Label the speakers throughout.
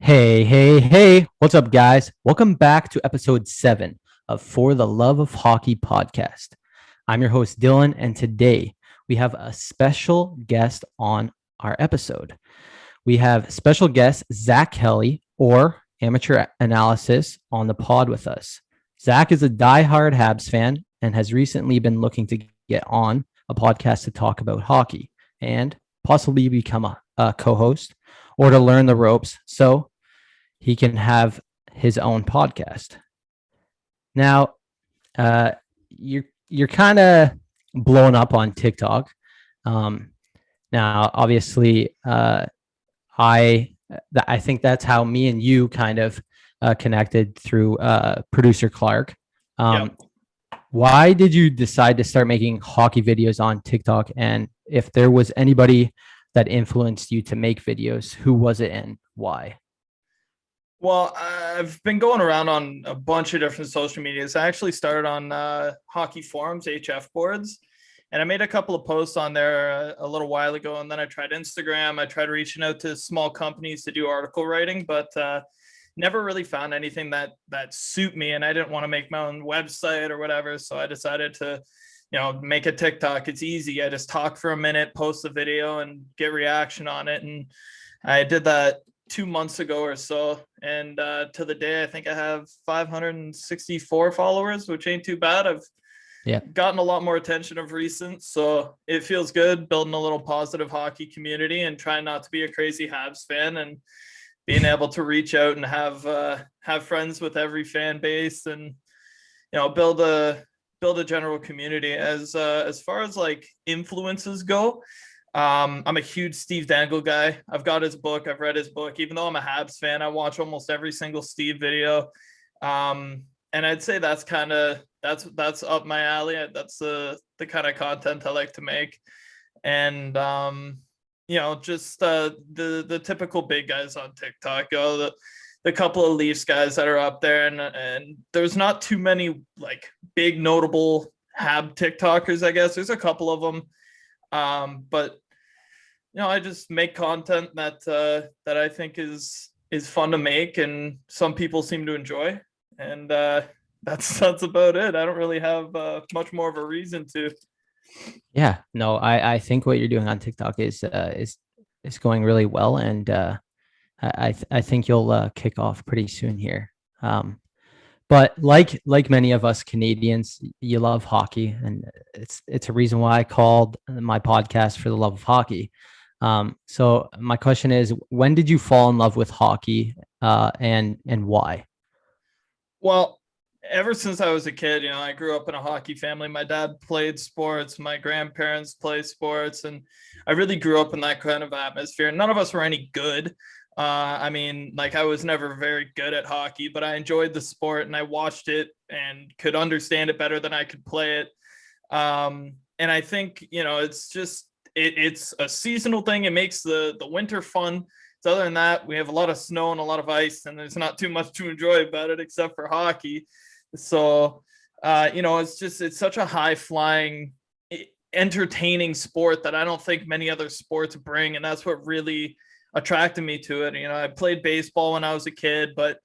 Speaker 1: Hey, what's up, guys? Welcome back to episode 7 of For the Love of Hockey podcast. I'm your host, Dylan, and today we have a special guest on our episode. We have special guest Zack Kelly, or Amateur Analysis, on the pod with us. Zack is a diehard Habs fan and has recently been looking to get on a podcast to talk about hockey and possibly become a co-host or to learn the ropes so he can have his own podcast. Now, you're kind of blown up on TikTok. Um, Now, obviously, I think that's how me and you kind of connected through producer Clark.
Speaker 2: Yep.
Speaker 1: Why did you decide to start making hockey videos on TikTok? And if there was anybody that influenced you to make videos, who was it and why?
Speaker 2: Well, I've been going around on a bunch of different social medias. I actually started on hockey forums, HF boards, and I made a couple of posts on there a little while ago. And then I tried Instagram. I tried reaching out to small companies to do article writing, but never really found anything that suit me. And I didn't want to make my own website or whatever. So I decided to, make a TikTok. It's easy. I just talk for a minute, post a video, and get reaction on it. And I did that 2 months ago or so, and to the day I think I have 564 followers, which ain't too bad. I've gotten a lot more attention of recent, so it feels good building a little positive hockey community and trying not to be a crazy Habs fan and being able to reach out and have friends with every fan base and build a general community. As far as like influences go, I'm a huge Steve Dangle guy. I've got his book. I've read his book. Even though I'm a Habs fan, I watch almost every single Steve video. And I'd say that's up my alley. That's the kind of content I like to make. And just the typical big guys on TikTok. The couple of Leafs guys that are up there, and there's not too many like big notable Hab TikTokers. I guess there's a couple of them. But I just make content that I think is fun to make, and some people seem to enjoy, and that's about it. I don't really have much more of a reason to.
Speaker 1: Yeah, no, I think what you're doing on TikTok is going really well, and I think you'll kick off pretty soon here. But like many of us Canadians, you love hockey, and it's a reason why I called my podcast For the Love of Hockey. So my question is, when did you fall in love with hockey, and why?
Speaker 2: Well, ever since I was a kid, I grew up in a hockey family. My dad played sports, my grandparents played sports, and I really grew up in that kind of atmosphere. None of us were any good. I was never very good at hockey, but I enjoyed the sport and I watched it and could understand it better than I could play it. And I think, it's just, it's a seasonal thing. It makes the winter fun. So other than that, we have a lot of snow and a lot of ice, and there's not too much to enjoy about it except for hockey. So, it's such a high flying, entertaining sport that I don't think many other sports bring. And that's what really attracted me to it. I played baseball when I was a kid, but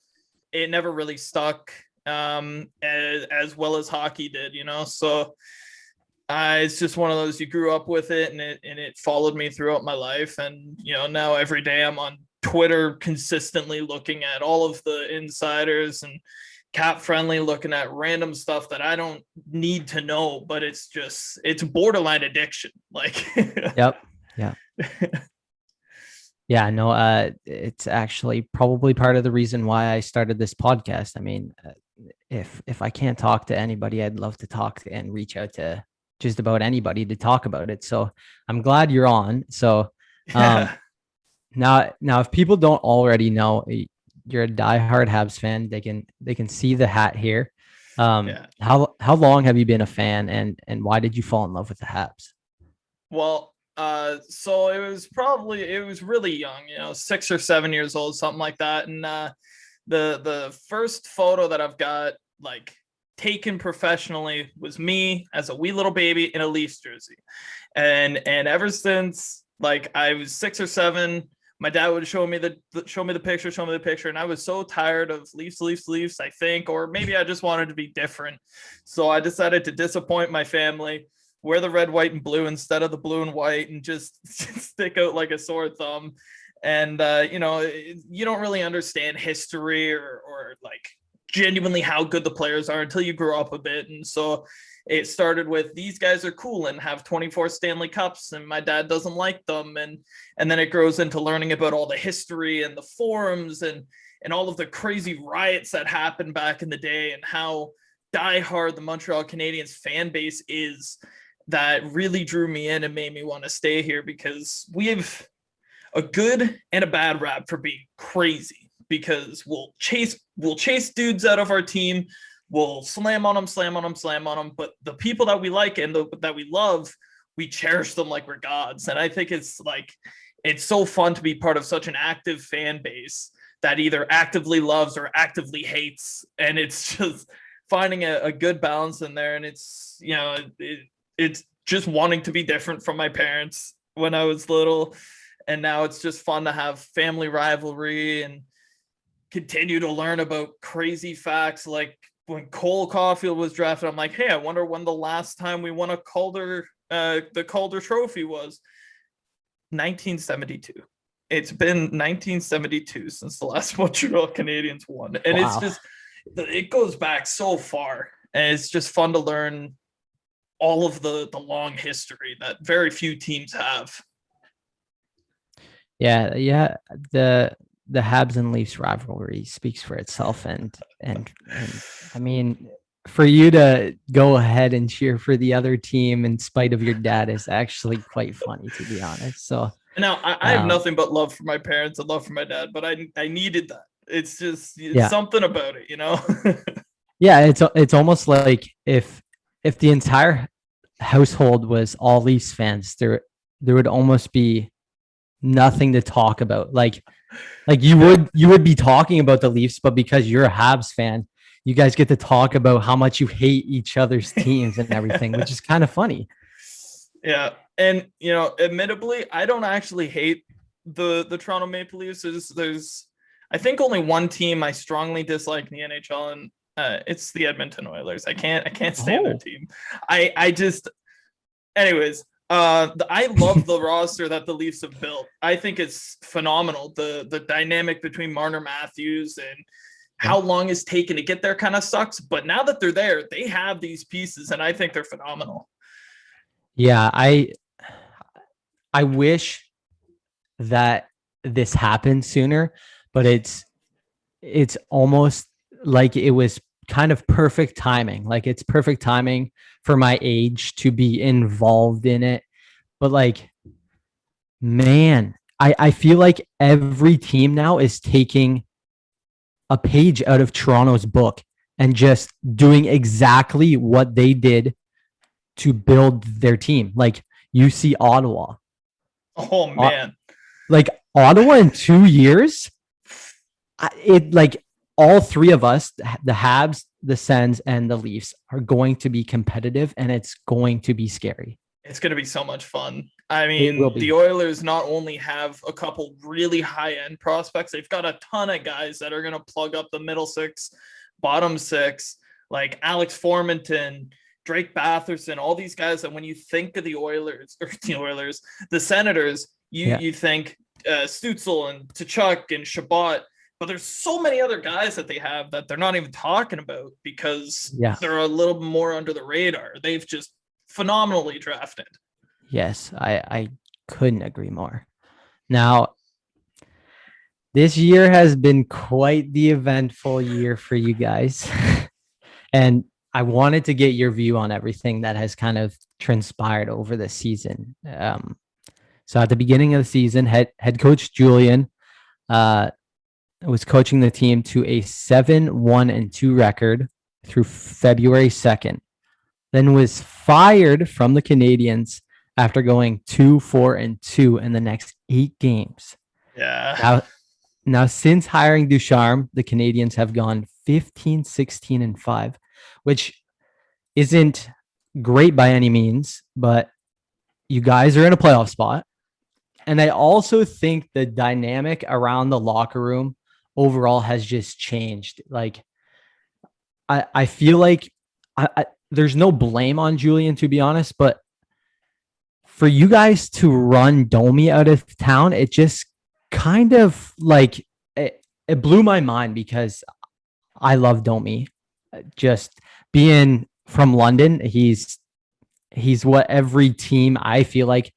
Speaker 2: it never really stuck as well as hockey did, so it's just one of those, you grew up with it, and it followed me throughout my life. And now every day I'm on Twitter consistently looking at all of the insiders and Cap Friendly, looking at random stuff that I don't need to know, but it's borderline addiction. Like,
Speaker 1: Yep. Yeah. Yeah, no, it's actually probably part of the reason why I started this podcast. I mean, if I can't talk to anybody, I'd love to talk and reach out to just about anybody to talk about it. So I'm glad you're on. So now if people don't already know, you're a diehard Habs fan. They can see the hat here. How long have you been a fan, and why did you fall in love with the Habs?
Speaker 2: Well, so it was really young, 6 or 7 years old, something like that. And the first photo that I've got like taken professionally was me as a wee little baby in a Leafs jersey. And ever since, like, I was 6 or 7, my dad would show me the picture, and I was so tired of Leafs, I think, or maybe I just wanted to be different. So I decided to disappoint my family, wear the red, white, and blue instead of the blue and white, and just stick out like a sore thumb. And you don't really understand history or like genuinely how good the players are until you grow up a bit. And so it started with, these guys are cool and have 24 Stanley Cups, and my dad doesn't like them. And then it grows into learning about all the history and the forums and all of the crazy riots that happened back in the day, and how diehard the Montreal Canadiens fan base is. That really drew me in and made me want to stay here, because we have a good and a bad rap for being crazy, because we'll chase dudes out of our team. We'll slam on them. But the people that we like and that we love, we cherish them like we're gods. And I think it's so fun to be part of such an active fan base that either actively loves or actively hates. And it's just finding a good balance in there. And it's, it's just wanting to be different from my parents when I was little. And now it's just fun to have family rivalry and continue to learn about crazy facts. Like when Cole Caufield was drafted, I'm like, hey, I wonder when the last time we won a Calder, the Calder Trophy was. 1972. It's been 1972 since the last Montreal Canadiens won. And Wow. It's just, it goes back so far. And it's just fun to learn all of the long history that very few teams have.
Speaker 1: Yeah. The Habs and Leafs rivalry speaks for itself, and I mean, for you to go ahead and cheer for the other team in spite of your dad is actually quite funny, to be honest. So
Speaker 2: now I have nothing but love for my parents and love for my dad, but I needed that. It's just something about it,
Speaker 1: Yeah, it's almost like if the entire household was all Leafs fans, there would almost be nothing to talk about. Like you would be talking about the Leafs, but because you're a Habs fan, you guys get to talk about how much you hate each other's teams and everything, which is kind of funny.
Speaker 2: Yeah. And, admittedly, I don't actually hate the Toronto Maple Leafs. There's, I think, only one team I strongly dislike in the NHL, and it's the Edmonton Oilers. I can't stand their team. Anyways, I love the roster that the Leafs have built. I think it's phenomenal. The dynamic between Marner Matthews and how long it's taken to get there kind of sucks. But now that they're there, they have these pieces, and I think they're phenomenal.
Speaker 1: Yeah, I wish that this happened sooner, but it's almost like it was kind of perfect timing. Like it's perfect timing for my age to be involved in it. But like, man, I feel like every team now is taking a page out of Toronto's book and just doing exactly what they did to build their team. Like you see Ottawa.
Speaker 2: Oh man.
Speaker 1: Like Ottawa in 2 years, all three of us, the Habs, the Sens, and the Leafs, are going to be competitive, and it's going to be scary.
Speaker 2: It's going to be so much fun. I mean, the Oilers not only have a couple really high-end prospects, they've got a ton of guys that are going to plug up the middle six, bottom six, like Alex Formenton, Drake Batherson, all these guys that when you think of the Senators, you think Stützle and Tkachuk and Shabbat, but there's so many other guys that they have that they're not even talking about because they're a little more under the radar. They've just phenomenally drafted.
Speaker 1: Yes, I couldn't agree more. Now, this year has been quite the eventful year for you guys. And I wanted to get your view on everything that has kind of transpired over the season. So at the beginning of the season, head coach Julian was coaching the team to a 7-1-2 record through February 2nd, then was fired from the Canadiens after going 2-4-2 in the next 8 games.
Speaker 2: Yeah.
Speaker 1: Now since hiring Ducharme, the Canadiens have gone 15-16-5, which isn't great by any means, but you guys are in a playoff spot. And I also think the dynamic around the locker room overall has just changed. Like I feel like there's no blame on Julian, to be honest, but for you guys to run Domi out of town, it just kind of like it blew my mind because I love Domi. Just being from London, he's what every team I feel like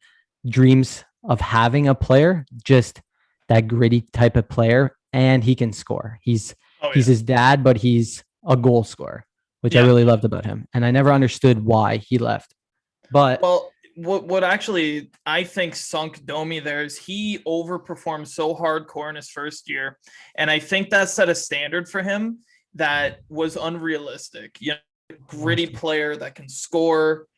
Speaker 1: dreams of having a player, just that gritty type of player, and he can score. He's his dad, but he's a goal scorer, which I really loved about him. And I never understood why he left. But
Speaker 2: well, what actually I think sunk Domi there is he overperformed so hardcore in his first year, and I think that set a standard for him that was unrealistic. You know, gritty player that can score.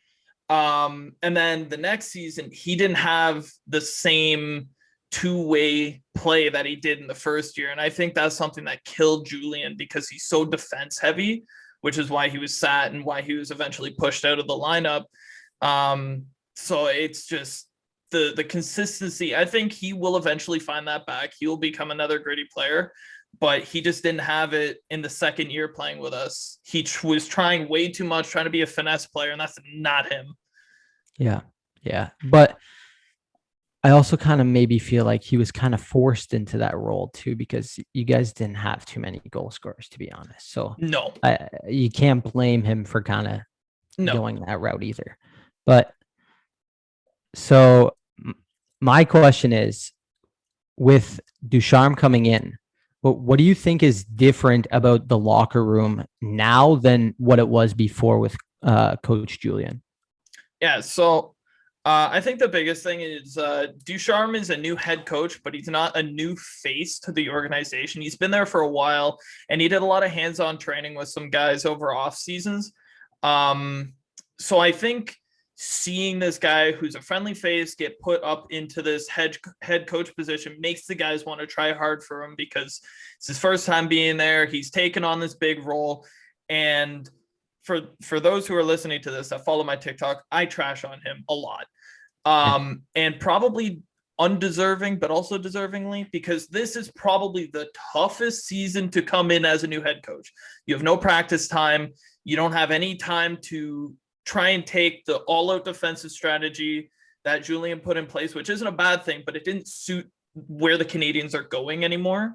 Speaker 2: And then the next season, he didn't have the same two-way play that he did in the first year. And I think that's something that killed Julian because he's so defense heavy, which is why he was sat and why he was eventually pushed out of the lineup. So it's just the consistency. I think he will eventually find that back. He will become another gritty player, but he just didn't have it in the second year playing with us. He was trying way too much, trying to be a finesse player, and that's not him.
Speaker 1: Yeah. But I also kind of maybe feel like he was kind of forced into that role too, because you guys didn't have too many goal scorers, to be honest. So
Speaker 2: no,
Speaker 1: you can't blame him for kind of going that route either. But so my question is, with Ducharme coming in, what do you think is different about the locker room now than what it was before with Coach Julian?
Speaker 2: Yeah, so I think the biggest thing is Ducharme is a new head coach, but he's not a new face to the organization. He's been there for a while, and he did a lot of hands-on training with some guys over off seasons. So I think seeing this guy who's a friendly face get put up into this head coach position makes the guys want to try hard for him because it's his first time being there. He's taken on this big role. And for those who are listening to this that follow my TikTok, I trash on him a lot. And probably undeserving, but also deservingly, because this is probably the toughest season to come in as a new head coach. You have no practice time. You don't have any time to try and take the all-out defensive strategy that Julian put in place, which isn't a bad thing, but it didn't suit where the Canadians are going anymore.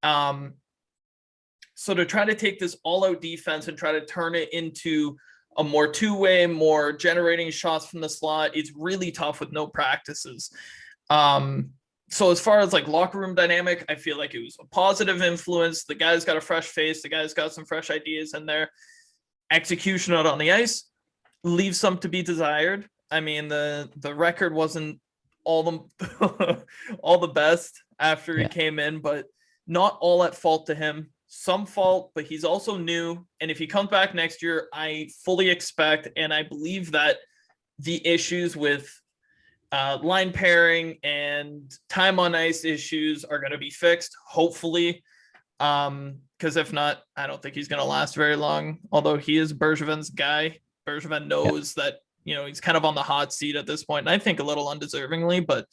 Speaker 2: So to try to take this all-out defense and try to turn it into a more two-way, more generating shots from the slot, it's really tough with no practices. So as far as like locker room dynamic, I feel like it was a positive influence. The guy's got a fresh face. The guy's got some fresh ideas in there. Execution out on the ice leaves some to be desired. I mean, the record wasn't all the best after he came in, but not all at fault to him. Some fault, but he's also new. And if he comes back next year, I fully expect, and I believe that the issues with line pairing and time on ice issues are going to be fixed, hopefully. Because if not, I don't think he's going to last very long. Although he is Bergevin's guy. Bergevin knows that, you know, he's kind of on the hot seat at this point, and I think a little undeservingly, but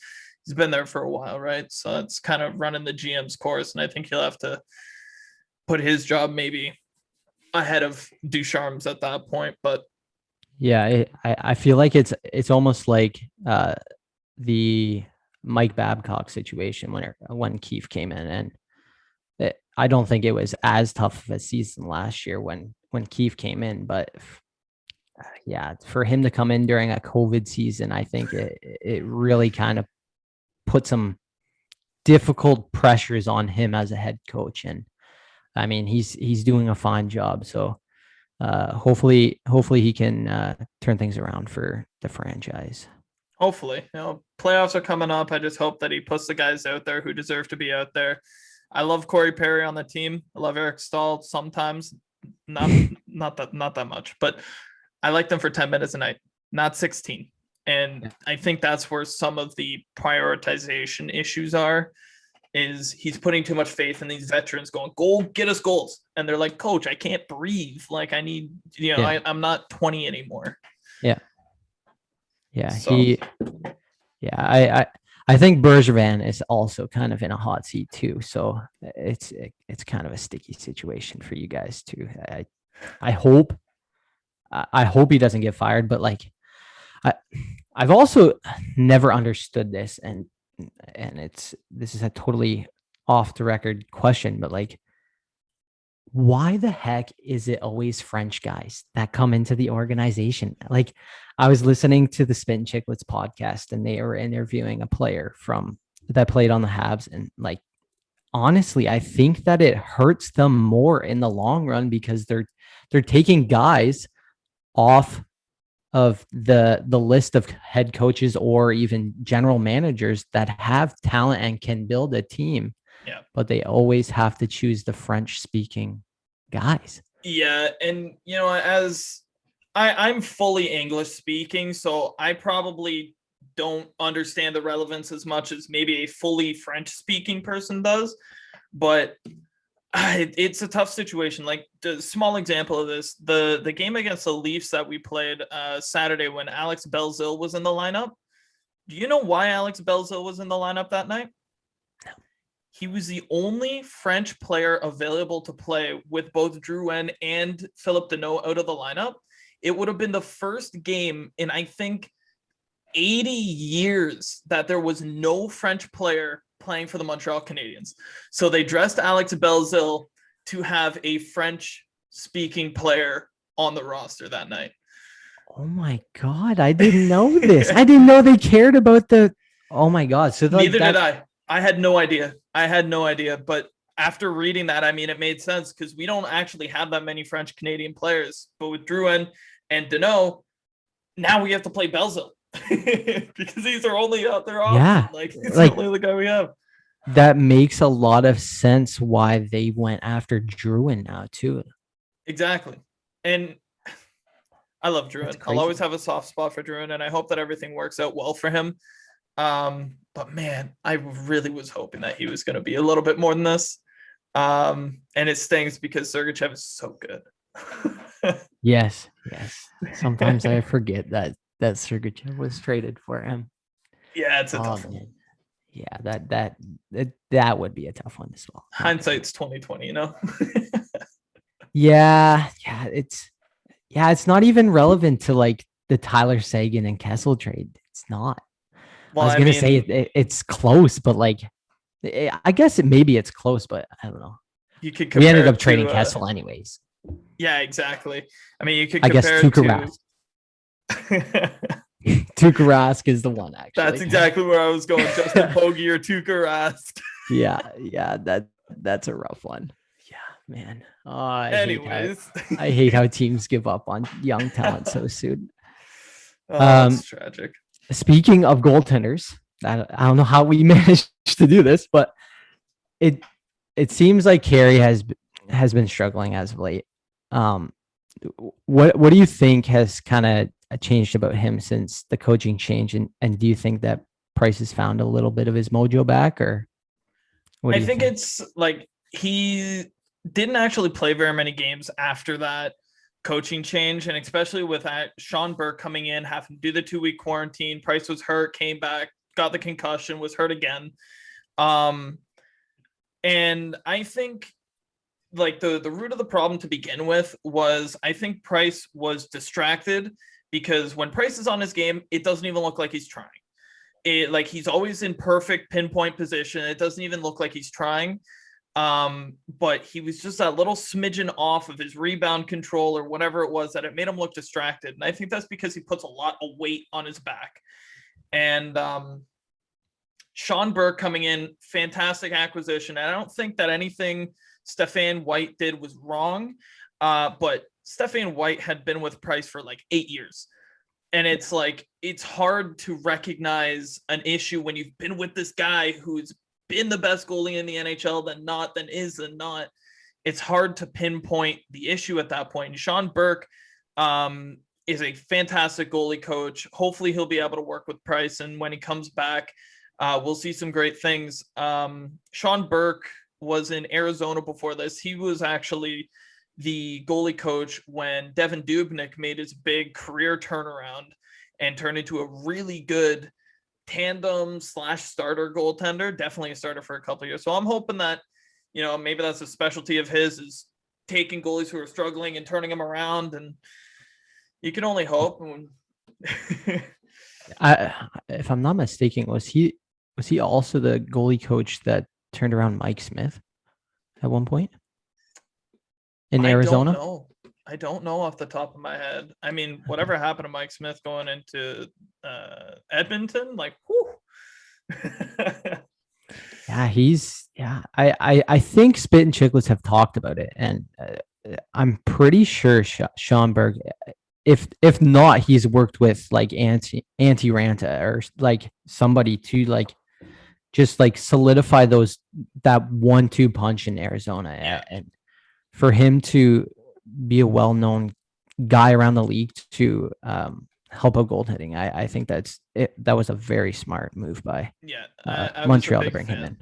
Speaker 2: he's been there for a while, right? So it's kind of running the GM's course, and I think he'll have to put his job maybe ahead of Ducharme's at that point. But
Speaker 1: yeah, I feel like it's almost like the Mike Babcock situation when Keefe came in, and I don't think it was as tough of a season last year when Keefe came in, but yeah, for him to come in during a COVID season, I think it really kind of put some difficult pressures on him as a head coach. And I mean, he's doing a fine job. So hopefully he can turn things around for the franchise.
Speaker 2: Hopefully, you know, playoffs are coming up. I just hope that he puts the guys out there who deserve to be out there. I love Corey Perry on the team. I love Eric Stahl sometimes, not that much, but I like them for 10 minutes a night, not 16. And I think that's where some of the prioritization issues are, is he's putting too much faith in these veterans going, go get us goals. And they're like, coach, I can't breathe. Like I need, you know, I'm not 20 anymore.
Speaker 1: Yeah. So. I I think Bergevin is also kind of in a hot seat too. So it's kind of a sticky situation for you guys too. I hope he doesn't get fired, but like I I've also never understood this, and this is a totally off the record question, but like, why the heck is it always French guys that come into the organization? Like, I was listening to the Spin Chicklets podcast, and they were interviewing a player that played on the Habs, and like, honestly, I think that it hurts them more in the long run because they're taking guys off of the list of head coaches or even general managers that have talent and can build a team.
Speaker 2: Yeah.
Speaker 1: But they always have to choose the French speaking guys.
Speaker 2: Yeah. And, as I'm fully English speaking, so I probably don't understand the relevance as much as maybe a fully French speaking person does. But it's a tough situation. Like, the small example of this, the game against the Leafs that we played Saturday when Alex Belzil was in the lineup. Do you know why Alex Belzil was in the lineup that night?
Speaker 1: No.
Speaker 2: He was the only French player available to play with both Drouin and Philippe Deneau out of the lineup. It would have been the first game in, I think, 80 years that there was no French player playing for the Montreal Canadiens. So they dressed Alex Belzil to have a French-speaking player on the roster that night.
Speaker 1: Oh my God, I didn't know this. I didn't know they cared about the. Oh my God. So like
Speaker 2: neither did I. I had no idea. But after reading that, I mean, it made sense because we don't actually have that many French Canadian players. But with Drouin and Deneau, now we have to play Belzil. Because he's our only out there option.
Speaker 1: Yeah,
Speaker 2: Like, it's the only other guy we have.
Speaker 1: That makes a lot of sense why they went after Drouin now too.
Speaker 2: Exactly. And I love Drouin. I'll always have a soft spot for Drouin, and I hope that everything works out well for him. But man, I really was hoping that he was going to be a little bit more than this. And it stings because Sergachev is so good.
Speaker 1: Yes. Sometimes I forget that Sergachev was traded for him.
Speaker 2: Yeah, it's a tough one.
Speaker 1: Yeah, that would be a tough one as well.
Speaker 2: Hindsight's 2020,
Speaker 1: Yeah, it's not even relevant to like the Tyler Seguin and Kessel trade. It's not. Well, I was gonna say it's close, but like, I guess maybe it's close, but I don't know.
Speaker 2: We
Speaker 1: ended up trading Kessel anyways.
Speaker 2: Yeah, exactly. I mean, you could
Speaker 1: compare
Speaker 2: Tuukka Rask.
Speaker 1: Tuukka Rask is the one, actually.
Speaker 2: That's exactly where I was going. Justin Pogge or Tuukka Rask.
Speaker 1: Yeah, that's a rough one. Yeah, man.
Speaker 2: Anyways,
Speaker 1: I hate how teams give up on young talent so soon.
Speaker 2: That's tragic.
Speaker 1: Speaking of goaltenders, I don't know how we managed to do this, but it seems like Carey has been struggling as of late. What do you think has kind of changed about him since the coaching change, and do you think that Price has found a little bit of his mojo back, or what do you think?
Speaker 2: It's like he didn't actually play very many games after that coaching change, and especially with Sean Burke coming in, having to do the 2-week quarantine. Price was hurt, came back, got the concussion, was hurt again. And I think like the root of the problem to begin with was, I think Price was distracted because when Price is on his game, it doesn't even look like he's trying. Like he's always in perfect pinpoint position. It doesn't even look like he's trying. But he was just that little smidgen off of his rebound control or whatever it was that it made him look distracted. And I think that's because he puts a lot of weight on his back. And Sean Burke coming in, fantastic acquisition. And I don't think that anything Stefan White did was wrong. But Stefan White had been with Price for like 8 years. And it's like, it's hard to recognize an issue when you've been with this guy who's been the best goalie in the NHL, then is and not. It's hard to pinpoint the issue at that point. Sean Burke is a fantastic goalie coach. Hopefully he'll be able to work with Price. And when he comes back, we'll see some great things. Sean Burke was in Arizona before this. He was actually the goalie coach when Devin Dubnyk made his big career turnaround and turned into a really good tandem / starter goaltender, definitely a starter for a couple of years. So I'm hoping that, maybe that's a specialty of his, is taking goalies who are struggling and turning them around. And you can only hope.
Speaker 1: If I'm not mistaken, was he also the goalie coach that turned around Mike Smith at one point in Arizona?
Speaker 2: I don't know off the top of my head. I mean, whatever happened to Mike Smith going into Edmonton, like, whew.
Speaker 1: Yeah, I think Spit and Chicklets have talked about it, and I'm pretty sure Schomburg, if not, he's worked with like Antti Ranta or like somebody to like just like solidify that 1-2 punch in Arizona.
Speaker 2: Yeah.
Speaker 1: And for him to be a well-known guy around the league to help out goaltending, I think that was a very smart move by Montreal to bring him in.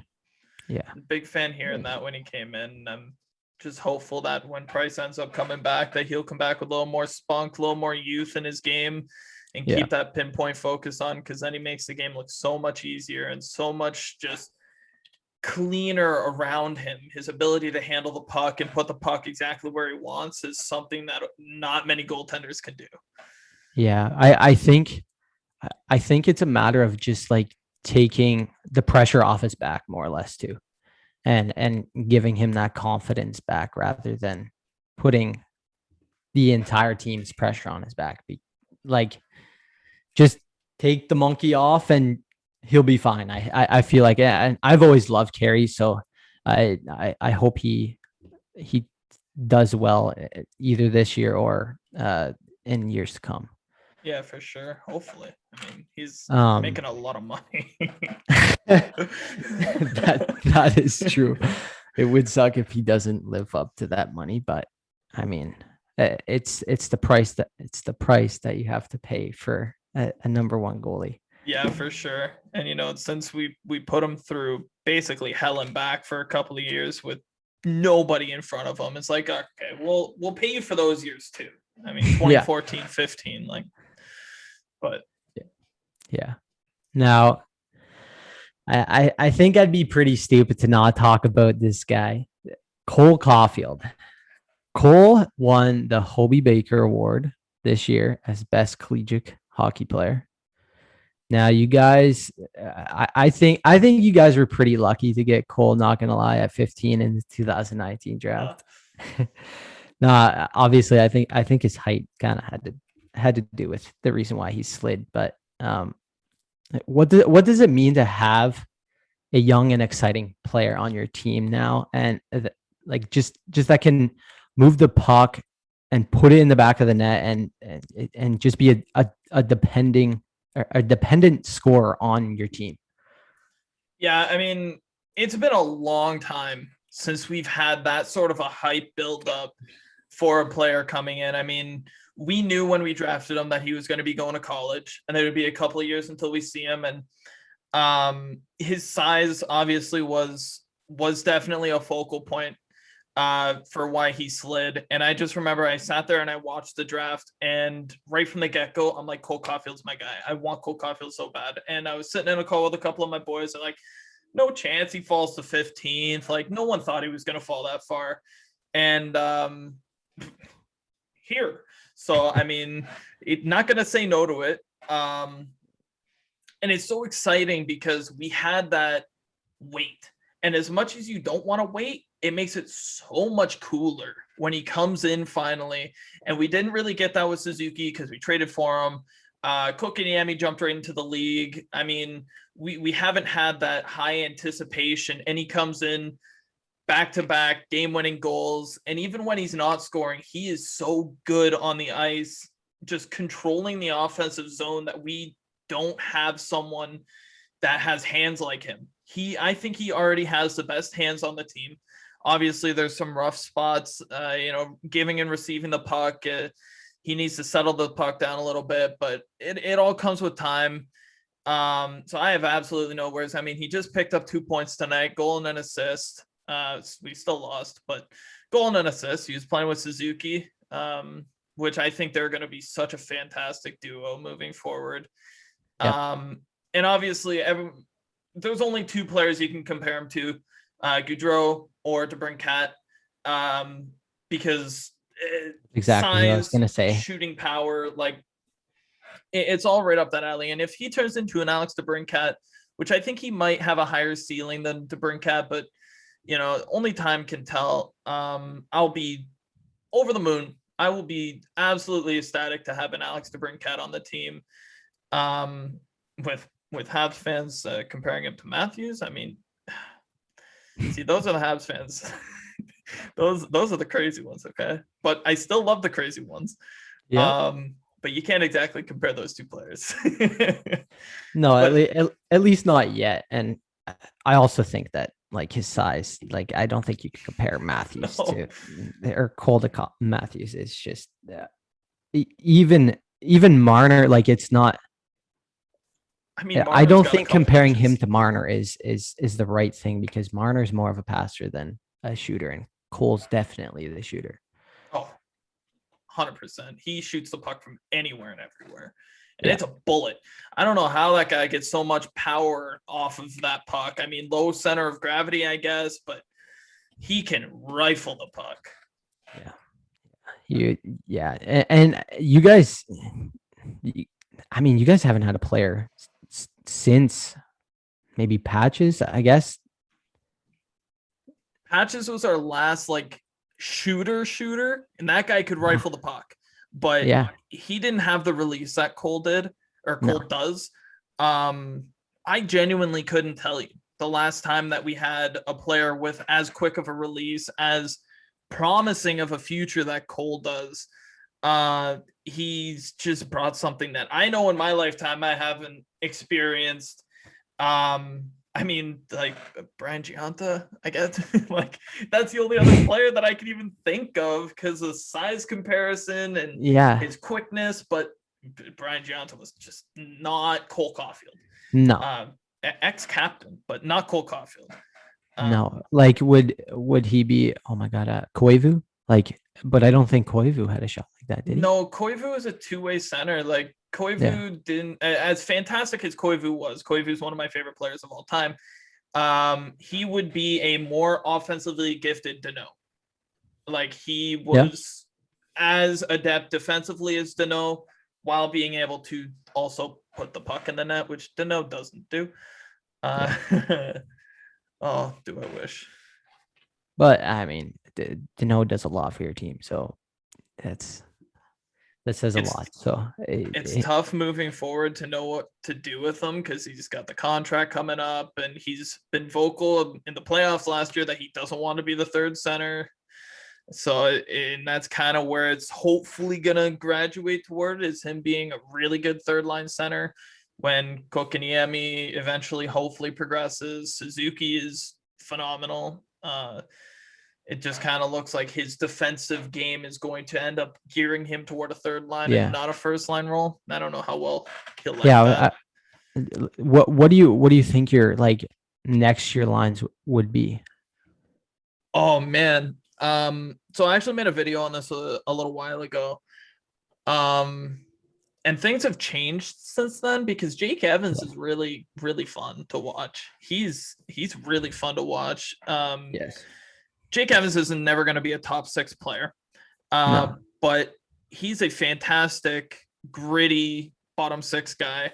Speaker 1: Yeah,
Speaker 2: big fan hearing that when he came in. I'm just hopeful that when Price ends up coming back, that he'll come back with a little more spunk, a little more youth in his game, and keep that pinpoint focus on, because then he makes the game look so much easier and so much just cleaner around him. His ability to handle the puck and put the puck exactly where he wants is something that not many goaltenders can do.
Speaker 1: Yeah, I think it's a matter of just like taking the pressure off his back more or less too, and giving him that confidence back rather than putting the entire team's pressure on his back. Like, just take the monkey off and he'll be fine. I feel like, and I've always loved Carey, so I hope he does well either this year or in years to come.
Speaker 2: Yeah, for sure. Hopefully. I mean, he's making a lot of money.
Speaker 1: that is true. It would suck if he doesn't live up to that money, but I mean, it's the price that you have to pay for a number one goalie.
Speaker 2: Yeah, for sure. And since we put him through basically hell and back for a couple of years with nobody in front of him, it's like, okay, we'll pay you for those years too. I mean, 2014, 15, like, but
Speaker 1: yeah. Now, I think I'd be pretty stupid to not talk about this guy, Cole Caufield. Cole won the Hobey Baker Award this year as best collegiate hockey player. Now, you guys, I think you guys were pretty lucky to get Cole, not gonna lie, at 15 in the 2019 draft. No, obviously, I think his height kind of had to do with the reason why he slid. But what does it mean to have a young and exciting player on your team now, and like just that can move the puck and put it in the back of the net and just be a dependent scorer on your team?
Speaker 2: Yeah, I mean, it's been a long time since we've had that sort of a hype build up for a player coming in. I mean, we knew when we drafted him that he was going to be going to college, and there would be a couple of years until we see him. And his size obviously was definitely a focal point for why he slid. And I just remember I sat there and I watched the draft, and right from the get-go, I'm like, Cole Caufield's my guy. I want Cole Caufield so bad. And I was sitting in a call with a couple of my boys, and like, no chance he falls to 15th. Like, no one thought he was going to fall that far. And here. So, I mean, not going to say no to it. And it's so exciting because we had that wait. And as much as you don't want to wait, it makes it so much cooler when he comes in finally. And we didn't really get that with Suzuki because we traded for him. Kotkaniemi jumped right into the league. I mean, we haven't had that high anticipation. And he comes in back-to-back game-winning goals. And even when he's not scoring, he is so good on the ice, just controlling the offensive zone, that we don't have someone that has hands like him. I think he already has the best hands on the team. Obviously, there's some rough spots, giving and receiving the puck. He needs to settle the puck down a little bit, but it all comes with time. So I have absolutely no worries. I mean, he just picked up 2 points tonight, goal and an assist. We still lost, but goal and an assist. He was playing with Suzuki, which I think they're going to be such a fantastic duo moving forward.
Speaker 1: Yep.
Speaker 2: and obviously there's only two players you can compare him to, Gaudreau or DeBrincat, because
Speaker 1: Exactly what I was
Speaker 2: size,
Speaker 1: gonna say.
Speaker 2: shooting power, like it's all right up that alley. And if he turns into an Alex DeBrincat, which I think he might have a higher ceiling than DeBrincat, but only time can tell. I'll be over the moon. I will be absolutely ecstatic to have an Alex DeBrincat on the team. With Habs fans comparing him to Matthews, I mean, see, those are the Habs fans. those are the crazy ones, okay? But I still love the crazy ones.
Speaker 1: Yeah.
Speaker 2: But you can't exactly compare those two players.
Speaker 1: No,
Speaker 2: But
Speaker 1: at least not yet. And I also think that like his size, like I don't think you can compare Matthews
Speaker 2: no.
Speaker 1: to or Caldecott. Matthews is just even Marner. Like it's not.
Speaker 2: I mean,
Speaker 1: I
Speaker 2: Marner's
Speaker 1: don't
Speaker 2: got a
Speaker 1: think
Speaker 2: couple
Speaker 1: comparing him
Speaker 2: inches.
Speaker 1: to Marner is the right thing because Marner's more of a passer than a shooter, and Cole's definitely the shooter.
Speaker 2: Oh, 100%. He shoots the puck from anywhere and everywhere. And
Speaker 1: Yeah.
Speaker 2: it's a bullet. I don't know how that guy gets so much power off of that puck. I mean, low center of gravity, I guess, but he can rifle the puck.
Speaker 1: And you guys, I mean, you guys haven't had a player since maybe Patches, I guess.
Speaker 2: Patches was our last like shooter, and that guy could rifle the puck, but
Speaker 1: Yeah.
Speaker 2: he didn't have the release that Cole did or Cole
Speaker 1: No.
Speaker 2: does. I genuinely couldn't tell you the last time that we had a player with as quick of a release, as promising of a future that Cole does. He's just brought something that I know in my lifetime I haven't experienced. I mean, like Brian Giunta, I guess. Like that's the only other player that I can even think of because of size comparison and his quickness. But Brian Giunta was just not Cole Caufield.
Speaker 1: No.
Speaker 2: Ex-captain, but not Cole Caufield.
Speaker 1: No. Like would he be? Oh my God, Koivu? Like, but I don't think Koivu had a shot like that, did he?
Speaker 2: No, Koivu is a two-way center. Like Koivu didn't, as fantastic as Koivu was. Koivu is one of my favorite players of all time. He would be a more offensively gifted Danault. Like he was as adept defensively as Danault, while being able to also put the puck in the net, which Danault doesn't do. Oh, do I wish?
Speaker 1: But I mean, Danault does a lot for your team, so that says a lot. So
Speaker 2: it's tough moving forward to know what to do with him because he's got the contract coming up, and he's been vocal in the playoffs last year that he doesn't want to be the third center. So, and that's kind of where it's hopefully gonna graduate toward, is him being a really good third line center when Kotkaniemi eventually hopefully progresses. Suzuki is phenomenal. It just kind of looks like his defensive game is going to end up gearing him toward a third line and not a first line role. I don't know how well he'll like that.
Speaker 1: What do you think your like next year lines would be?
Speaker 2: Oh man. So I actually made a video on this a little while ago. And things have changed since then because Jake Evans is really, really fun to watch. He's really fun to watch.
Speaker 1: Yes.
Speaker 2: Jake Evans is never going to be a top 6 player. But he's a fantastic, gritty bottom 6 guy.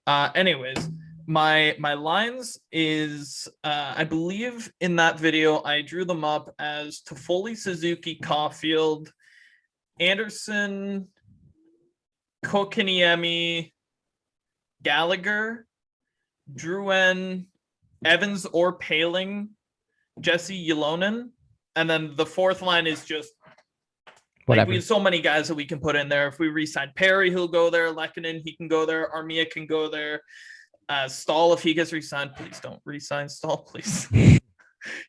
Speaker 2: Anyways, my lines is I believe in that video I drew them up as Toffoli, Suzuki, Caufield, Anderson, Kotkaniemi, Gallagher, Drouin, Evans or Paling, Jesse Ylonen, and then the fourth line is just like we have so many guys that we can put in there. If we re-sign Perry, he'll go there. Lehkonen, he can go there. Armia can go there. Stahl, if he gets re-signed, please don't re-sign Stahl, please.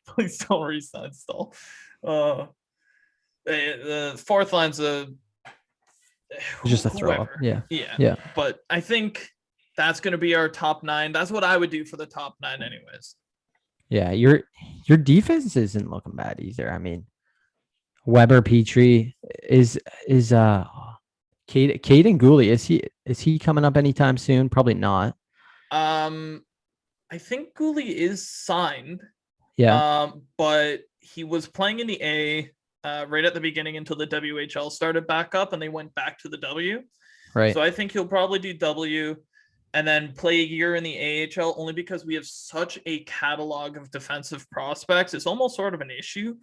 Speaker 2: Please don't re-sign Stahl. The fourth line's
Speaker 1: just a throw up. Yeah.
Speaker 2: But I think that's going to be our top 9. That's what I would do for the top 9 anyways.
Speaker 1: Yeah, your defense isn't looking bad either. I mean, Weber, Petrie is Caden Gooley. Is he coming up anytime soon? Probably not.
Speaker 2: I think Gouli is signed.
Speaker 1: Yeah.
Speaker 2: But he was playing in the A right at the beginning until the WHL started back up and they went back to the W.
Speaker 1: Right.
Speaker 2: So I think he'll probably do W and then play a year in the AHL only because we have such a catalog of defensive prospects. It's almost sort of an issue.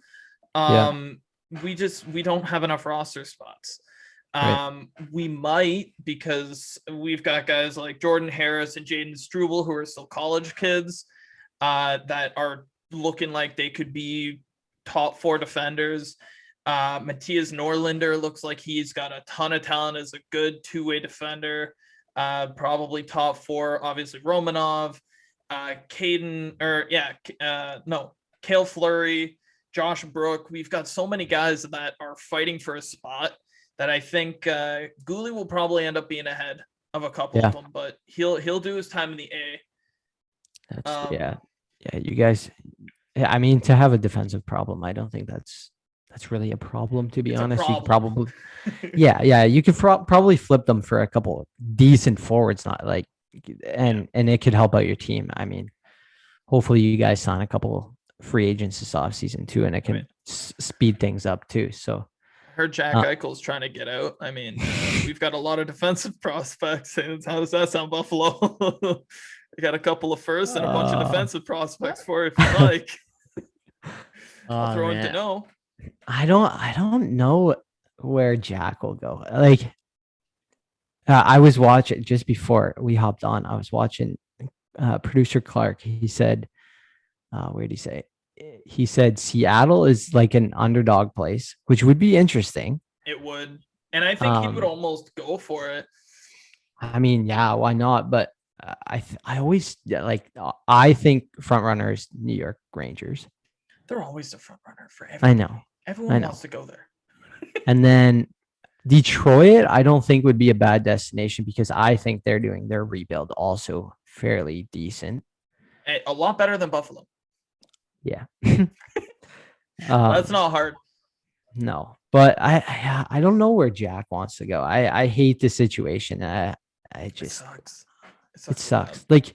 Speaker 2: We don't have enough roster spots. We might, because we've got guys like Jordan Harris and Jaden Struble who are still college kids that are looking like they could be top 4 defenders. Matthias Norlinder looks like he's got a ton of talent as a good two-way defender. Probably top 4. Obviously Romanov, Cale Fleury, Josh Brook. We've got so many guys that are fighting for a spot that I think Gouli will probably end up being ahead of a couple of them, but he'll do his time in the A.
Speaker 1: Yeah, you guys. I mean, to have a defensive problem, I don't think that's really a problem. To be honest, you could probably, you could probably flip them for a couple of decent forwards, not like, and it could help out your team. I mean, hopefully you guys sign a couple free agents this offseason too, and it can speed things up too. So.
Speaker 2: I heard Jack Eichel's trying to get out. I mean, we've got a lot of defensive prospects. And how does that sound, Buffalo? We got a couple of firsts and a bunch of defensive prospects for it, if you like. I'll throw in to know.
Speaker 1: I don't know where Jack will go. Like, I was watching just before we hopped on. I was watching producer Clark. He said, where did he say? He said Seattle is like an underdog place, which would be interesting.
Speaker 2: It would. And I think he would almost go for it.
Speaker 1: I mean, yeah, why not? But I always I think front runners, New York Rangers.
Speaker 2: They're always the front runner for everyone.
Speaker 1: I know.
Speaker 2: Everyone wants to go there.
Speaker 1: And then Detroit, I don't think would be a bad destination because I think they're doing their rebuild also fairly decent.
Speaker 2: A lot better than Buffalo.
Speaker 1: Yeah.
Speaker 2: That's not hard.
Speaker 1: No, but I don't know where Jack wants to go. I hate the situation. It sucks. It sucks. Like,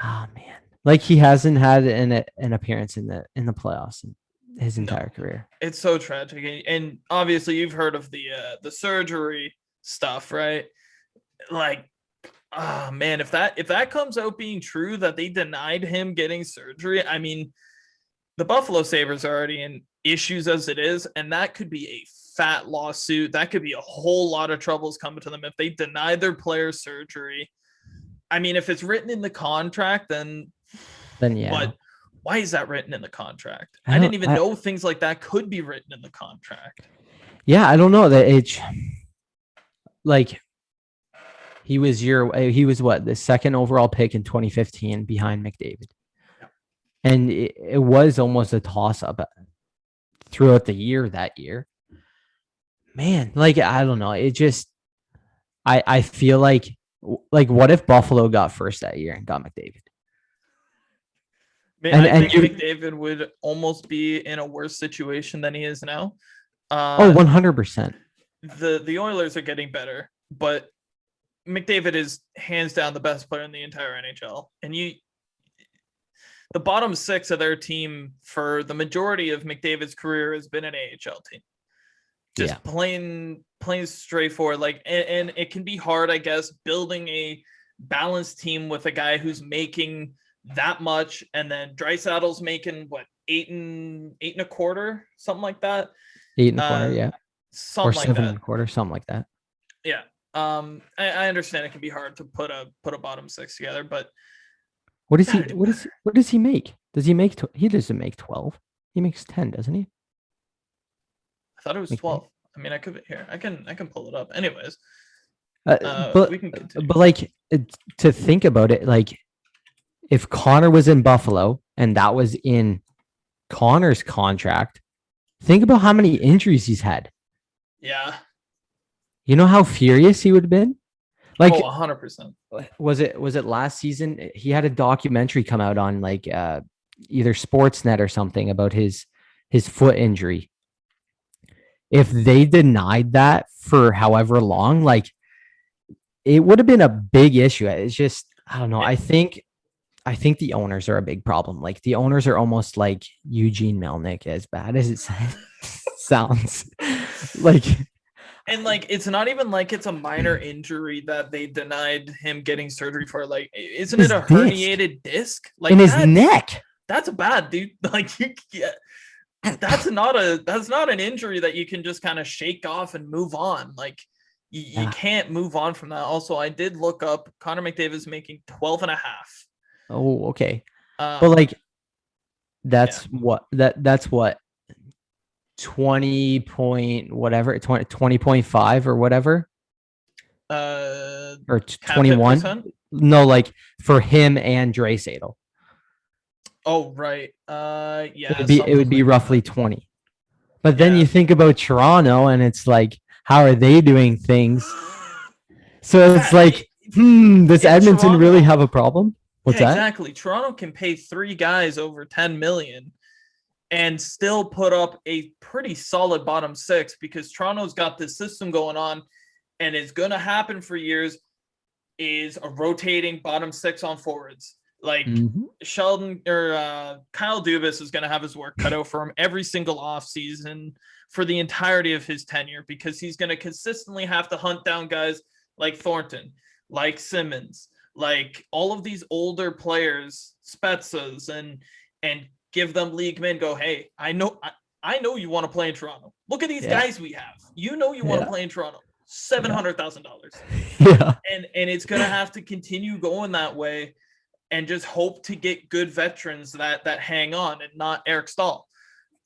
Speaker 1: oh man, like he hasn't had an appearance in the playoffs in his entire career.
Speaker 2: It's so tragic, and obviously you've heard of the surgery stuff, right? Like, oh man, if that comes out being true that they denied him getting surgery, I mean, the Buffalo Sabres are already in issues as it is, and that could be a fat lawsuit. That could be a whole lot of troubles coming to them if they deny their player surgery. I mean, if it's written in the contract, then
Speaker 1: yeah.
Speaker 2: But why is that written in the contract? I didn't even know things like that could be written in the contract.
Speaker 1: Yeah, I don't know that it's like he was what, the second overall pick in 2015 behind McDavid. Yeah. And it was almost a toss up throughout the year that year. Man, like, I don't know. It just, I feel like what if Buffalo got first that year and got McDavid?
Speaker 2: Man, I think McDavid would almost be in a worse situation than he is now.
Speaker 1: 100%.
Speaker 2: The Oilers are getting better, but McDavid is hands down the best player in the entire NHL. And the bottom 6 of their team for the majority of McDavid's career has been an AHL team. Just plain straightforward. Like, and it can be hard, I guess, building a balanced team with a guy who's making that much, and then Dreisaitl's making what, 8 and a quarter, something like that.
Speaker 1: 8 and a quarter, yeah.
Speaker 2: Something
Speaker 1: or 7 and a quarter, something like that.
Speaker 2: Yeah. I understand it can be hard to put a bottom 6 together, but
Speaker 1: what does he make? Does he make? He doesn't make 12. He makes 10, doesn't he?
Speaker 2: I thought it was 12. I mean, I could here. I can pull it up. Anyways,
Speaker 1: but
Speaker 2: we can continue.
Speaker 1: But like, to think about it, like, if Connor was in Buffalo and that was in Connor's contract, think about how many injuries he's had.
Speaker 2: Yeah.
Speaker 1: You know how furious he would have been? Like,
Speaker 2: 100%.
Speaker 1: Was it last season? He had a documentary come out on like either Sportsnet or something about his foot injury. If they denied that for however long, like, it would have been a big issue. It's just, I don't know.
Speaker 2: Eh,
Speaker 1: I think the owners are a big problem. Like the owners are almost like Eugene Melnick, as bad as it sounds. Like,
Speaker 2: And like, it's not even like it's a minor injury that they denied him getting surgery for. Like, isn't it
Speaker 1: his
Speaker 2: a
Speaker 1: disc
Speaker 2: herniated disc?
Speaker 1: in
Speaker 2: Like
Speaker 1: his neck.
Speaker 2: that's bad, dude. Like that's not an injury that you can just kind of shake off and move on. Like you
Speaker 1: Yeah.
Speaker 2: can't move on from that. Also, I did look up Connor McDavid making 12 and a half.
Speaker 1: Oh, okay. But
Speaker 2: Um,
Speaker 1: like
Speaker 2: yeah.
Speaker 1: that's what 20 point whatever 20.5 or whatever or
Speaker 2: Cap hit
Speaker 1: 21.
Speaker 2: percent.
Speaker 1: No, like for him and Dre Sadel.
Speaker 2: Oh, right. Yeah,
Speaker 1: It would
Speaker 2: something
Speaker 1: be
Speaker 2: like
Speaker 1: roughly
Speaker 2: that.
Speaker 1: 20. But then
Speaker 2: Yeah.
Speaker 1: you think about Toronto and it's like, how are they doing things? So it's
Speaker 2: Yeah.
Speaker 1: like, does
Speaker 2: If
Speaker 1: Edmonton really
Speaker 2: Toronto,
Speaker 1: have a problem? What's
Speaker 2: yeah,
Speaker 1: that?
Speaker 2: exactly. Toronto can pay three guys over 10 million and still put up a pretty solid bottom six because Toronto's got this system going on and it's going to happen for years is a rotating bottom six on forwards. Like
Speaker 1: Mm-hmm.
Speaker 2: Sheldon or Kyle Dubas is going to have his work cut out for him every single offseason for the entirety of his tenure because he's going to consistently have to hunt down guys like Thornton, like Simmons, like all of these older players, Spezza's, and give them league men. Go, hey, I know you want to play in Toronto. Look at these
Speaker 1: Yeah.
Speaker 2: guys we have. You know you want to
Speaker 1: Yeah.
Speaker 2: play in Toronto. $700,000.
Speaker 1: Yeah.
Speaker 2: And it's gonna have to continue going that way and just hope to get good veterans that hang on and not Eric Stahl.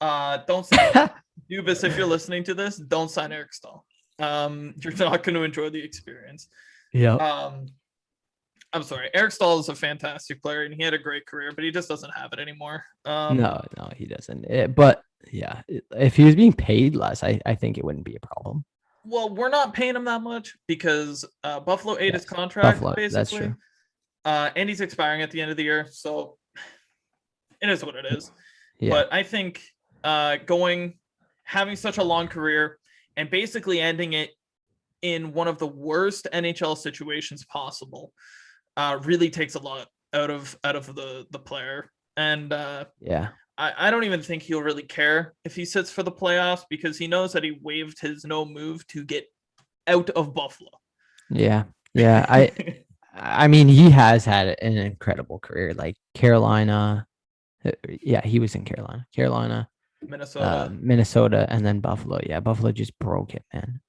Speaker 2: Don't sign Dubas if you're listening to this. Don't sign Eric Stahl. You're not going to enjoy the experience.
Speaker 1: Yeah.
Speaker 2: I'm sorry. Eric Stahl is a fantastic player and he had a great career, but he just doesn't have it anymore.
Speaker 1: No, he doesn't. But yeah, if he was being paid less, I think it wouldn't be a problem.
Speaker 2: Well, we're not paying him that much because Buffalo ate his
Speaker 1: Yes.
Speaker 2: contract
Speaker 1: Buffalo. That's
Speaker 2: basically,
Speaker 1: true.
Speaker 2: and he's expiring at the end of the year, so it is what it is.
Speaker 1: Yeah.
Speaker 2: But I think having such a long career and basically ending it in one of the worst NHL situations possible really takes a lot out of the player. And
Speaker 1: Yeah.
Speaker 2: I don't even think he'll really care if he sits for the playoffs because he knows that he waived his no move to get out of Buffalo.
Speaker 1: Yeah. Yeah. I mean, he has had an incredible career. Like Carolina. Yeah, he was in Carolina, Minnesota, and then Buffalo. Yeah, Buffalo just broke it, man.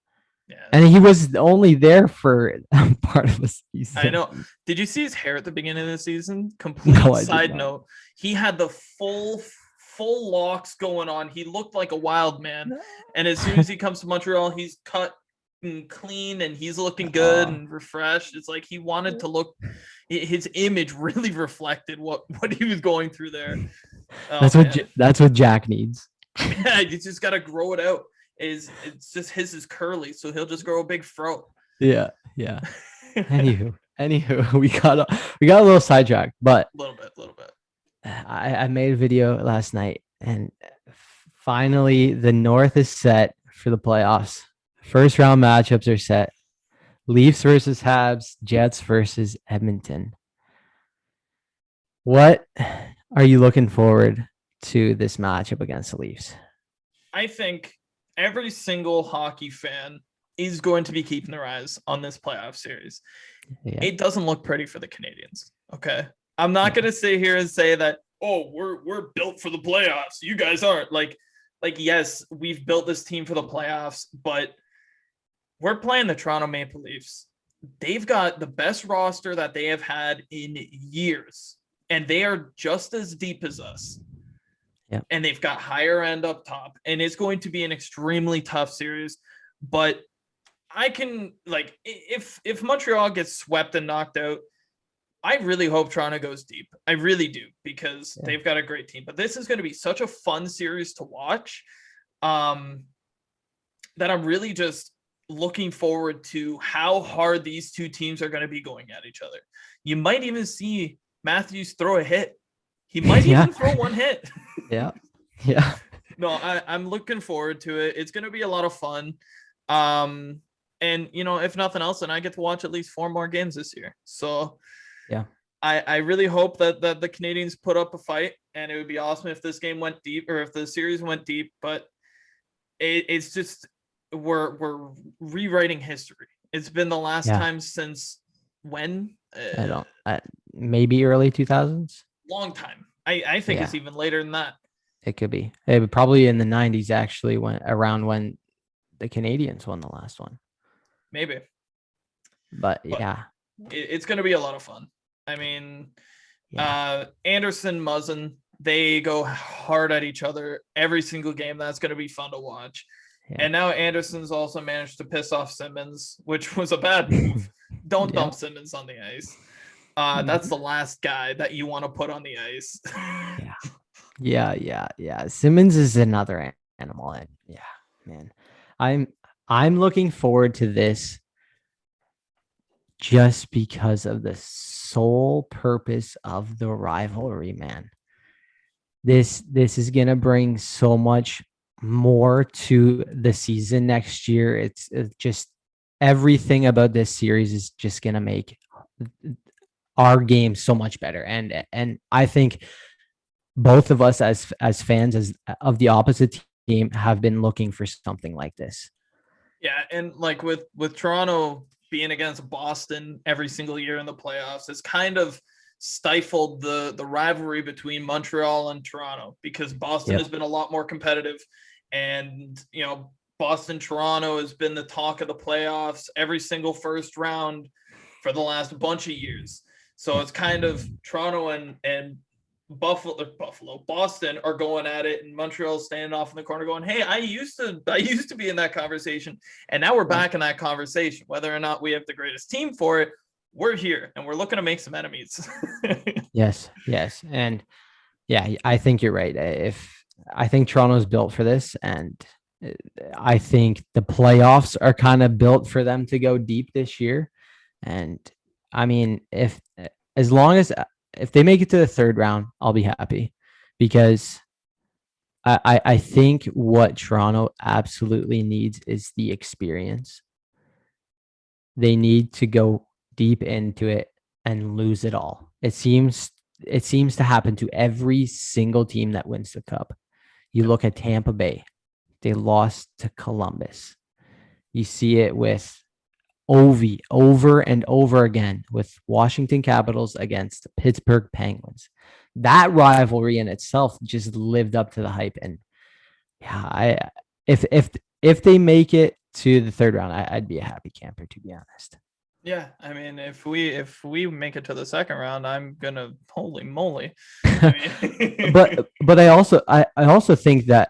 Speaker 2: Yeah.
Speaker 1: And he was only there for part of the season.
Speaker 2: I know. Did you see his hair at the beginning of the season? Complete side note. He had the full locks going on. He looked like a wild man. And as soon as he comes to Montreal, he's cut and clean and he's looking good and refreshed. It's like he wanted to look. His image really reflected what he was going through there.
Speaker 1: That's what Jack needs.
Speaker 2: Yeah, you just gotta grow it out. It's just his is curly, so he'll just grow a big fro.
Speaker 1: Yeah. Anywho, we got a little sidetracked, but
Speaker 2: a little bit.
Speaker 1: I made a video last night, and finally the North is set for the playoffs. First round matchups are set. Leafs versus Habs, Jets versus Edmonton. What are you looking forward to this matchup against the Leafs?
Speaker 2: I think every single hockey fan is going to be keeping their eyes on this playoff series. Yeah. It doesn't look pretty for the Canadians. Okay. I'm not going to sit here and say that, oh, we're built for the playoffs. You guys aren't. Like, yes, we've built this team for the playoffs, but we're playing the Toronto Maple Leafs. They've got the best roster that they have had in years, and they are just as deep as us.
Speaker 1: Yep.
Speaker 2: And they've got higher end up top, and it's going to be an extremely tough series. But I can, like, if Montreal gets swept and knocked out, I really hope Toronto goes deep. I really do, because they've got a great team. But this is going to be such a fun series to watch that I'm really just looking forward to how hard these two teams are going to be going at each other. You might even see Matthews throw a hit. He might even throw one hit.
Speaker 1: Yeah.
Speaker 2: No, I'm looking forward to it. It's going to be a lot of fun. And, if nothing else, then I get to watch at least 4 more games this year. So
Speaker 1: Yeah.
Speaker 2: I really hope that the Canadians put up a fight, and it would be awesome if this game went deep, or if the series went deep. But it's just we're rewriting history. It's been the last
Speaker 1: Yeah.
Speaker 2: time since when?
Speaker 1: I don't. Maybe early 2000s.
Speaker 2: Long time. I think
Speaker 1: Yeah,
Speaker 2: it's even later than that.
Speaker 1: it could be. It would probably in the 90s actually, when the Canadians won the last one.
Speaker 2: Maybe.
Speaker 1: But
Speaker 2: But
Speaker 1: yeah,
Speaker 2: it's going to be a lot of fun. I mean,
Speaker 1: yeah,
Speaker 2: Anderson, Muzzin, they go hard at each other every single game. That's going to be fun to watch.
Speaker 1: yeah.
Speaker 2: And now Anderson's also managed to piss off Simmons, which was a bad move. Don't dump Simmons on the ice. That's the last guy that you want to put on the ice.
Speaker 1: Yeah. Simmons is another animal, and yeah, man, I'm looking forward to this just because of the sole purpose of the rivalry, man. This is gonna bring so much more to the season next year. It's just everything about this series is just gonna make our game so much better, and I think both of us as fans as of the opposite team have been looking for something like this.
Speaker 2: Yeah, and like with Toronto being against Boston every single year in the playoffs, it's kind of stifled the rivalry between Montreal and Toronto, because Boston has been a lot more competitive, and Boston Toronto has been the talk of the playoffs every single first round for the last bunch of years. So it's kind of Toronto and Boston are going at it, and Montreal standing off in the corner going, hey, I used to be in that conversation, and now we're back in that conversation. Whether or not we have the greatest team for it, we're here, and we're looking to make some enemies.
Speaker 1: Yes. And yeah, I think you're right. I think Toronto's built for this, and I think the playoffs are kind of built for them to go deep this year. And I mean, as long as if they make it to the third round, I'll be happy, because I think what Toronto absolutely needs is the experience. They need to go deep into it and lose it all. It seems to happen to every single team that wins the cup. You look at Tampa Bay, they lost to Columbus. You see it with Ovi over and over again with Washington Capitals against the Pittsburgh Penguins. That rivalry in itself just lived up to the hype. And yeah, if they make it to the third round, I'd be a happy camper, to be honest.
Speaker 2: Yeah, I mean, if we make it to the second round, I'm gonna, holy moly. I
Speaker 1: mean, but I also think that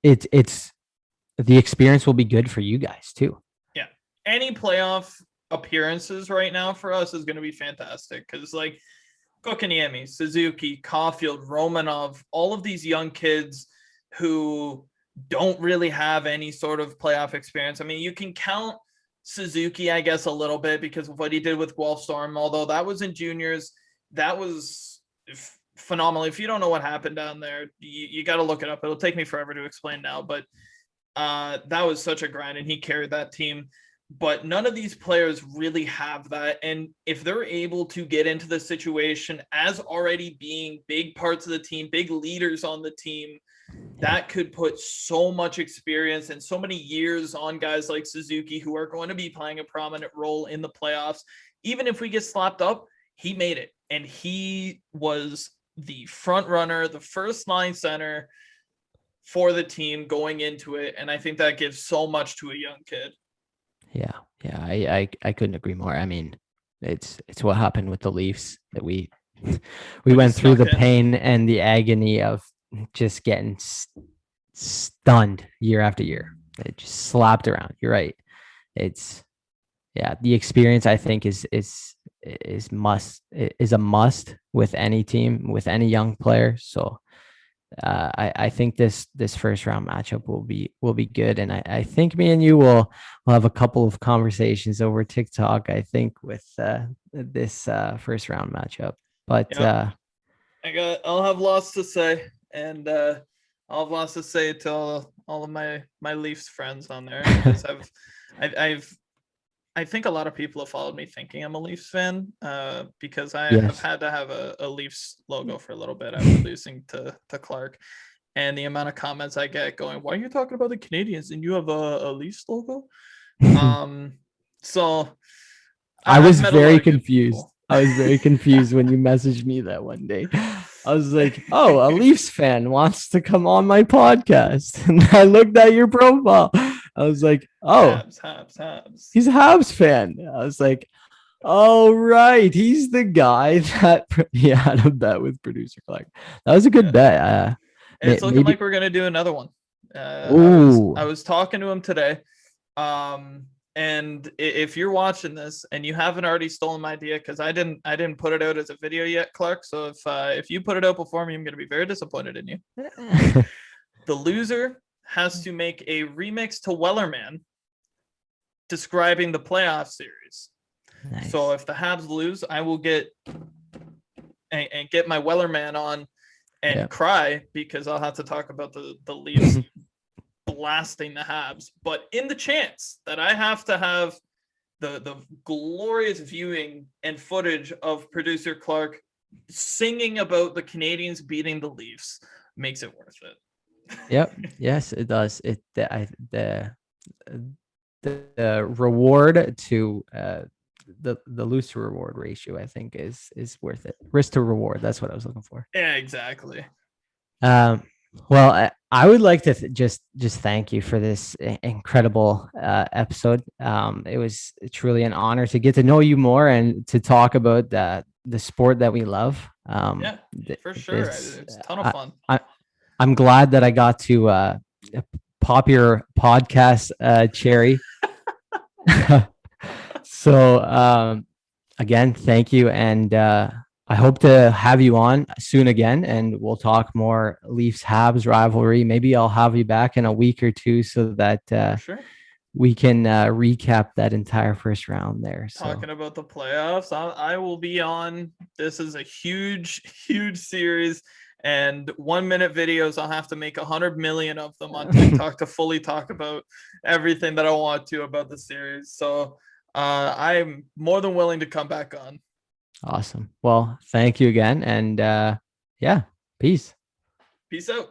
Speaker 1: it's the experience will be good for you guys too.
Speaker 2: Yeah, any playoff appearances right now for us is going to be fantastic, because like Kokaniemi, Suzuki, Caufield, Romanov, all of these young kids who don't really have any sort of playoff experience. I mean, you can count Suzuki, I guess, a little bit because of what he did with Guelph-Storm, although that was in juniors. That was phenomenal. If you don't know what happened down there, you got to look it up. It'll take me forever to explain now, but that was such a grind, and he carried that team. But none of these players really have that. And if they're able to get into the situation as already being big parts of the team, big leaders on the team, that could put so much experience and so many years on guys like Suzuki, who are going to be playing a prominent role in the playoffs. Even if we get slapped up, he made it. And he was the front runner, the first line center for the team going into it. And I think that gives so much to a young kid.
Speaker 1: Yeah. I couldn't agree more. I mean, it's what happened with the Leafs, that we went through the pain and the agony of just getting stunned year after year. It just slapped around. You're right. It's the experience, I think, is a must with any team, with any young player. So I think this first round matchup will be good, and I think me and you will have a couple of conversations over TikTok, I think, with this first round matchup. But
Speaker 2: I'll have lots to say, and I'll have lots to say to all of my Leafs friends on there, because I've I think a lot of people have followed me thinking I'm a Leafs fan, because I have
Speaker 1: Yes.
Speaker 2: had to have a Leafs logo for a little bit after losing to Clark. And the amount of comments I get going, why are you talking about the Canadians and you have a Leafs logo? Um, so
Speaker 1: I
Speaker 2: I've
Speaker 1: was
Speaker 2: met a lot
Speaker 1: very
Speaker 2: of good
Speaker 1: confused.
Speaker 2: people.
Speaker 1: I was very confused when you messaged me that one day. I was like, oh, a Leafs fan wants to come on my podcast. And I looked at your profile. I was like, oh,
Speaker 2: Habs.
Speaker 1: he's a Habs fan. I was like, oh, right. He's the guy that he had a bet with producer Clark. That was a good
Speaker 2: Yeah.
Speaker 1: bet.
Speaker 2: It's looking
Speaker 1: Maybe.
Speaker 2: like we're gonna do another one.
Speaker 1: Ooh.
Speaker 2: I was talking to him today. And if you're watching this and you haven't already stolen my idea, because I didn't put it out as a video yet, Clark. So if you put it out before me, I'm gonna be very disappointed in you. The loser has to make a remix to Wellerman describing the playoff series.
Speaker 1: Nice.
Speaker 2: So if the Habs lose, I will get my Wellerman on and cry because I'll have to talk about the Leafs blasting the Habs. But in the chance that I have to have the glorious viewing and footage of producer Clark singing about the Canadians beating the Leafs, makes it worth it.
Speaker 1: Yep. Yes, it does. The reward to the loose to reward ratio, I think, is worth it. Risk to reward. That's what I was looking for.
Speaker 2: Yeah, exactly.
Speaker 1: Well, I would like to just thank you for this incredible episode. It was truly an honor to get to know you more and to talk about the sport that we love.
Speaker 2: Yeah, for sure. It's a ton of fun.
Speaker 1: I'm glad that I got to pop your podcast cherry. So again, thank you, and I hope to have you on soon again, and we'll talk more Leafs Habs rivalry. Maybe I'll have you back in a week or two so that
Speaker 2: Sure.
Speaker 1: we can recap that entire first round there.
Speaker 2: Talking about the playoffs, I will be on. This is a huge, huge series, and 1 minute videos. I'll have to make 100 million of them on TikTok to fully talk about everything that I want to about the series. So I'm more than willing to come back on.
Speaker 1: Awesome. Well, thank you again, and yeah, peace.
Speaker 2: Peace out.